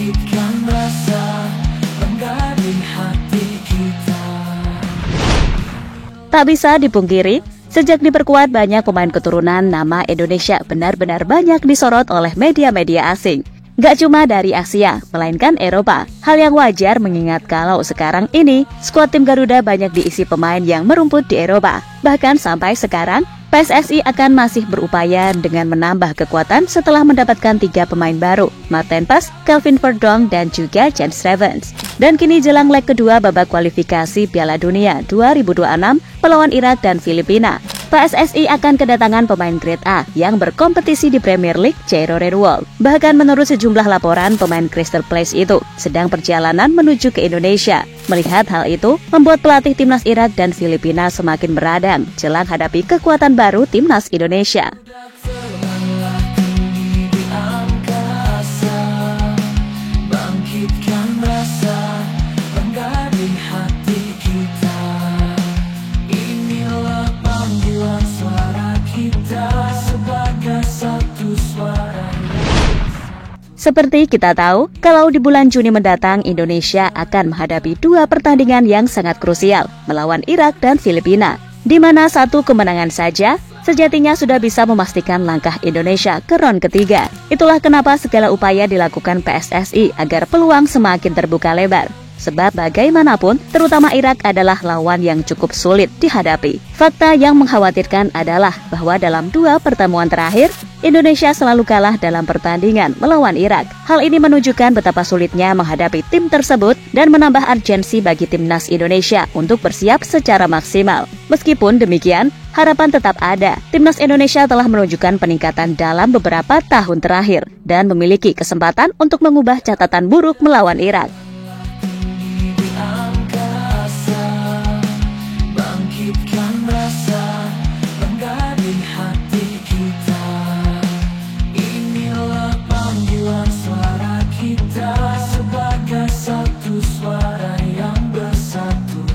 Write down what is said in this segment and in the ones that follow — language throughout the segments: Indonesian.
bangkitkan rasa bangga di hati kita. Tak bisa dipungkiri, sejak diperkuat banyak pemain keturunan, nama Indonesia benar-benar banyak disorot oleh media-media asing. Gak cuma dari Asia, melainkan Eropa. Hal yang wajar mengingat kalau sekarang ini, skuad tim Garuda banyak diisi pemain yang merumput di Eropa. Bahkan sampai sekarang, PSSI akan masih berupaya dengan menambah kekuatan setelah mendapatkan 3 pemain baru, Marten Pas, Kelvin Verdonk, dan juga Jens Revens. Dan kini jelang leg kedua babak kualifikasi Piala Dunia 2026 melawan Irak dan Filipina. PSSI akan kedatangan pemain grade A yang berkompetisi di Premier League Jairo Red Wolves. Bahkan menurut sejumlah laporan, pemain Crystal Palace itu sedang perjalanan menuju ke Indonesia. Melihat hal itu, membuat pelatih timnas Irak dan Filipina semakin beradang jelang hadapi kekuatan baru timnas Indonesia. Bangkitkan rasa bangga di hati kita. Inilah panggilan suara kita sebagai satu suara. Seperti kita tahu, kalau di bulan Juni mendatang Indonesia akan menghadapi 2 pertandingan yang sangat krusial melawan Irak dan Filipina, di mana 1 kemenangan saja sejatinya sudah bisa memastikan langkah Indonesia ke ronde ketiga. Itulah kenapa segala upaya dilakukan PSSI agar peluang semakin terbuka lebar. Sebab bagaimanapun, terutama Irak adalah lawan yang cukup sulit dihadapi. Fakta yang mengkhawatirkan adalah bahwa dalam 2 pertemuan terakhir, Indonesia selalu kalah dalam pertandingan melawan Irak. Hal ini menunjukkan betapa sulitnya menghadapi tim tersebut dan menambah urgensi bagi timnas Indonesia untuk bersiap secara maksimal. Meskipun demikian, harapan tetap ada. Timnas Indonesia telah menunjukkan peningkatan dalam beberapa tahun terakhir dan memiliki kesempatan untuk mengubah catatan buruk melawan Irak. Bangkitkan rasa bangga di hati kita. Inilah panggilan suara kita sebagai satu suara yang bersatu.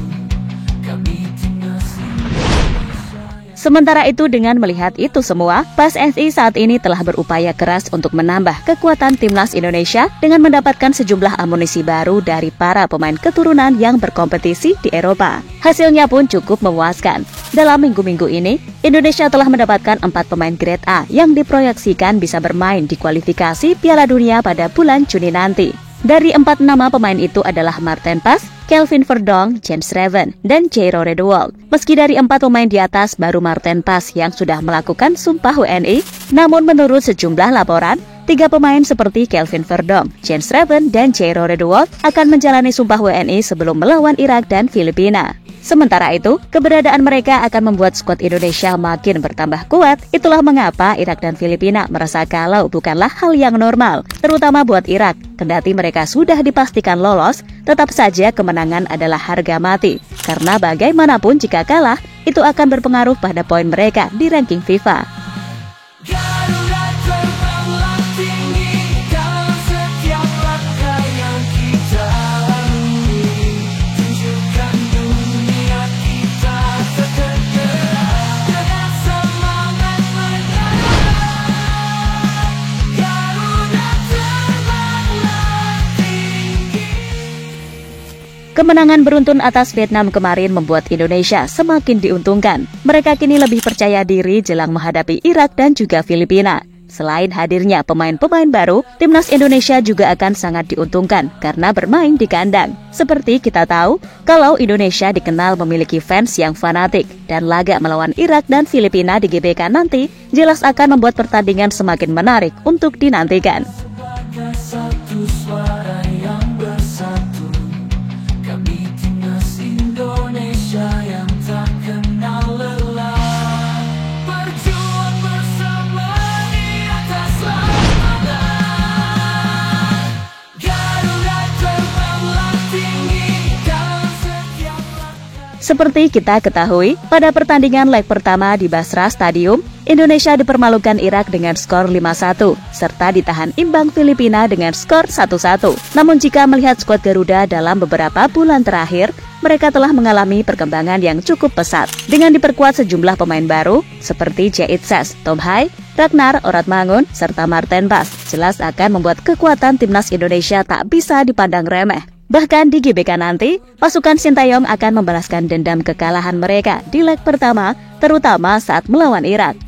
Kami timnas Indonesia. Sementara itu, dengan melihat itu semua, PSSI saat ini telah berupaya keras untuk menambah kekuatan timnas Indonesia dengan mendapatkan sejumlah amunisi baru dari para pemain keturunan yang berkompetisi di Eropa. Hasilnya pun cukup memuaskan. Dalam minggu-minggu ini, Indonesia telah mendapatkan 4 pemain grade A yang diproyeksikan bisa bermain di kualifikasi Piala Dunia pada bulan Juni nanti. Dari 4 nama pemain itu adalah Marten Pas, Kelvin Verdonk, Jens Revens, dan Jairo Red Wolves. Meski dari 4 pemain di atas, baru Marten Pas yang sudah melakukan sumpah WNI, namun menurut sejumlah laporan, 3 pemain seperti Kelvin Verdonk, Jens Revens, dan Jairo Red Wolves akan menjalani sumpah WNI sebelum melawan Irak dan Filipina. Sementara itu, keberadaan mereka akan membuat skuad Indonesia makin bertambah kuat. Itulah mengapa Irak dan Filipina merasa kalau bukanlah hal yang normal, terutama buat Irak. Kendati mereka sudah dipastikan lolos, tetap saja kemenangan adalah harga mati. Karena bagaimanapun jika kalah, itu akan berpengaruh pada poin mereka di ranking FIFA. Garuda terbanglah tinggi dalam setiap langkah yang kita lalui. Tunjukkan dunia kita tergerak dengan semangat menyerah. Garuda terbanglah tinggi. Kemenangan beruntun atas Vietnam kemarin membuat Indonesia semakin diuntungkan. Mereka kini lebih percaya diri jelang menghadapi Irak dan juga Filipina. Selain hadirnya pemain-pemain baru, timnas Indonesia juga akan sangat diuntungkan karena bermain di kandang. Seperti kita tahu, kalau Indonesia dikenal memiliki fans yang fanatik, dan laga melawan Irak dan Filipina di GBK nanti jelas akan membuat pertandingan semakin menarik untuk dinantikan. Sebagai satu suara yang bersatu, kami timnas Indonesia yang tak kenal lelah. Berjuang bersama di atas lautan. Garuda terbanglah tinggi dalam setiap langkah. Seperti kita ketahui, pada pertandingan leg pertama di Basra Stadium, Indonesia dipermalukan Irak dengan skor 5-1, serta ditahan imbang Filipina dengan skor 1-1. Namun jika melihat skuad Garuda dalam beberapa bulan terakhir, mereka telah mengalami perkembangan yang cukup pesat. Dengan diperkuat sejumlah pemain baru, seperti Jaid Ses, Tom Hai, Ragnar Oratmangun, serta Marten Pas jelas akan membuat kekuatan timnas Indonesia tak bisa dipandang remeh. Bahkan di GBK nanti, pasukan Sintayong akan membalaskan dendam kekalahan mereka di leg pertama, terutama saat melawan Irak.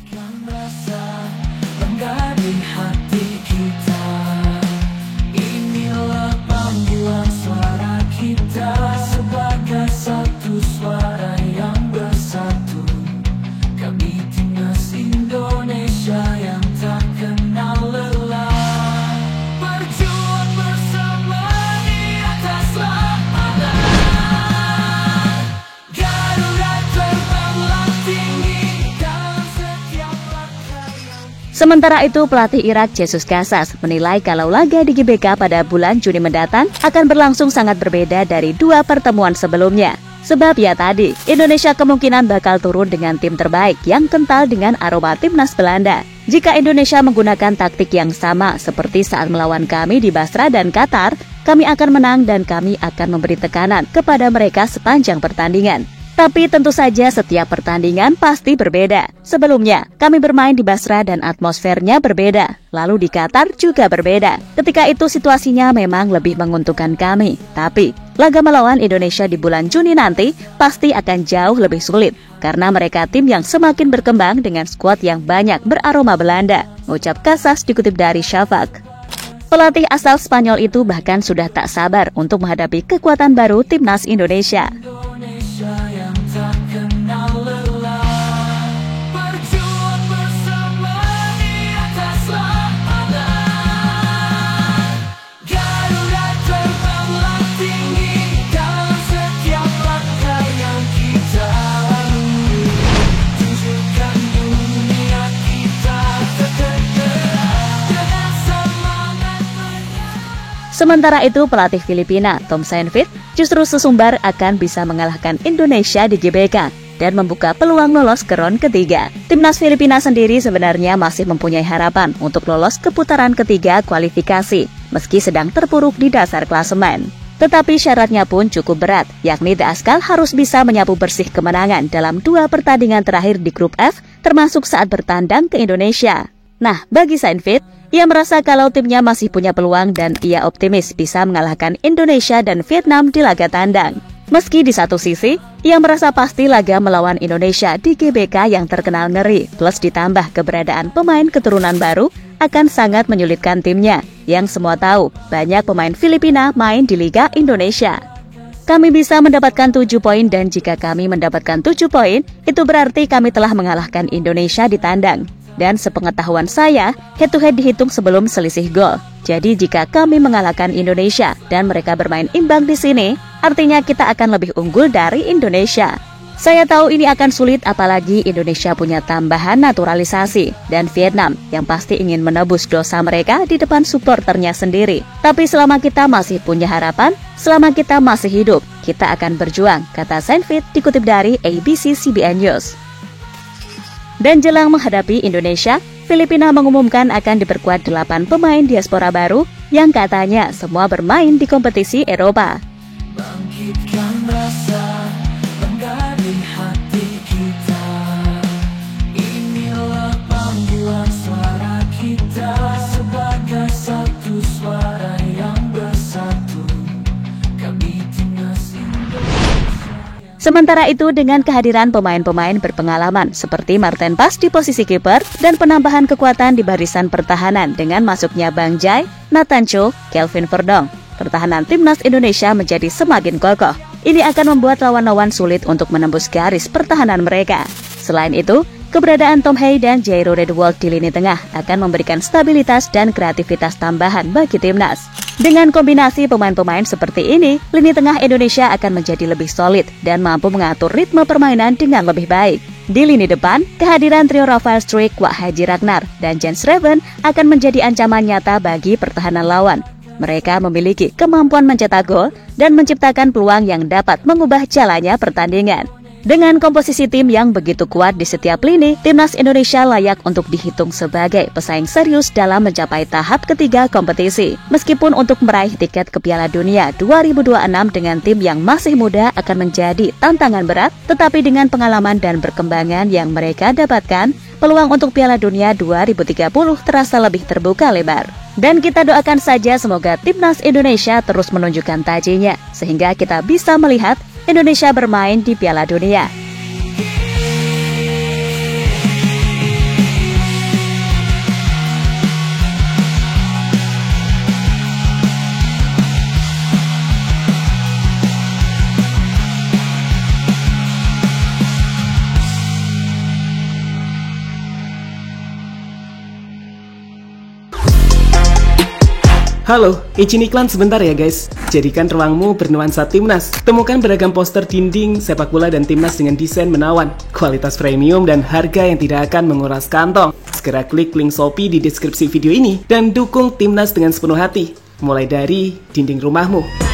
Sementara itu, pelatih Irak Jesus Casas menilai kalau laga di GBK pada bulan Juni mendatang akan berlangsung sangat berbeda dari dua pertemuan sebelumnya. Sebab ya tadi, Indonesia kemungkinan bakal turun dengan tim terbaik yang kental dengan aroma timnas Belanda. Jika Indonesia menggunakan taktik yang sama seperti saat melawan kami di Basra dan Qatar, kami akan menang dan kami akan memberi tekanan kepada mereka sepanjang pertandingan. Tapi tentu saja setiap pertandingan pasti berbeda. Sebelumnya, kami bermain di Basra dan atmosfernya berbeda. Lalu di Qatar juga berbeda. Ketika itu situasinya memang lebih menguntungkan kami. Tapi, laga melawan Indonesia di bulan Juni nanti pasti akan jauh lebih sulit. Karena mereka tim yang semakin berkembang dengan skuad yang banyak beraroma Belanda. Ucap Casas dikutip dari Shafaq. Pelatih asal Spanyol itu bahkan sudah tak sabar untuk menghadapi kekuatan baru timnas Indonesia. Sementara itu, pelatih Filipina, Tom Saintfiet, justru sesumbar akan bisa mengalahkan Indonesia di GBK dan membuka peluang lolos ke ronde ketiga. Timnas Filipina sendiri sebenarnya masih mempunyai harapan untuk lolos ke putaran ketiga kualifikasi, meski sedang terpuruk di dasar klasemen. Tetapi syaratnya pun cukup berat, yakni The Askal harus bisa menyapu bersih kemenangan dalam 2 pertandingan terakhir di grup F, termasuk saat bertandang ke Indonesia. Nah, bagi Saintfiet, ia merasa kalau timnya masih punya peluang dan ia optimis bisa mengalahkan Indonesia dan Vietnam di laga tandang. Meski di satu sisi, ia merasa pasti laga melawan Indonesia di GBK yang terkenal ngeri, plus ditambah keberadaan pemain keturunan baru akan sangat menyulitkan timnya, yang semua tahu banyak pemain Filipina main di Liga Indonesia. Kami bisa mendapatkan 7 poin dan jika kami mendapatkan 7 poin, itu berarti kami telah mengalahkan Indonesia di tandang. Dan sepengetahuan saya, head-to-head dihitung sebelum selisih gol. Jadi jika kami mengalahkan Indonesia dan mereka bermain imbang di sini, artinya kita akan lebih unggul dari Indonesia. Saya tahu ini akan sulit apalagi Indonesia punya tambahan naturalisasi dan Vietnam yang pasti ingin menebus dosa mereka di depan supporternya sendiri. Tapi selama kita masih punya harapan, selama kita masih hidup, kita akan berjuang, kata Saintfiet dikutip dari ABC CBN News. Dan jelang menghadapi Indonesia, Filipina mengumumkan akan diperkuat 8 pemain diaspora baru yang katanya semua bermain di kompetisi Eropa. Bangkitkan rasa bangga di hati kita. Inilah panggilan suara kita sebagai satu suara yang bersatu. Kami timnas Indonesia. Sementara itu, dengan kehadiran pemain-pemain berpengalaman seperti Marten Pas di posisi kiper dan penambahan kekuatan di barisan pertahanan dengan masuknya Bang Jai, Nathan Cho, Kelvin Verdong, pertahanan timnas Indonesia menjadi semakin kokoh. Ini akan membuat lawan-lawan sulit untuk menembus garis pertahanan mereka. Selain itu, keberadaan Tom Hey dan Jairo Redwald di lini tengah akan memberikan stabilitas dan kreativitas tambahan bagi timnas. Dengan kombinasi pemain-pemain seperti ini, lini tengah Indonesia akan menjadi lebih solid dan mampu mengatur ritme permainan dengan lebih baik. Di lini depan, kehadiran trio Rafael Struijk, Wak Haji Ragnar, dan Jens Schreven akan menjadi ancaman nyata bagi pertahanan lawan. Mereka memiliki kemampuan mencetak gol dan menciptakan peluang yang dapat mengubah jalannya pertandingan. Dengan komposisi tim yang begitu kuat di setiap lini, timnas Indonesia layak untuk dihitung sebagai pesaing serius dalam mencapai tahap ketiga kompetisi. Meskipun untuk meraih tiket ke Piala Dunia 2026 dengan tim yang masih muda akan menjadi tantangan berat, tetapi dengan pengalaman dan perkembangan yang mereka dapatkan, peluang untuk Piala Dunia 2030 terasa lebih terbuka lebar. Dan kita doakan saja semoga Timnas Indonesia terus menunjukkan tajinya, sehingga kita bisa melihat Indonesia bermain di Piala Dunia. Halo, izin iklan sebentar ya guys. Jadikan ruangmu bernuansa Timnas. Temukan beragam poster dinding, sepak bola dan Timnas dengan desain menawan, kualitas premium dan harga yang tidak akan menguras kantong. Segera klik link Shopee di deskripsi video ini dan dukung Timnas dengan sepenuh hati. Mulai dari dinding rumahmu.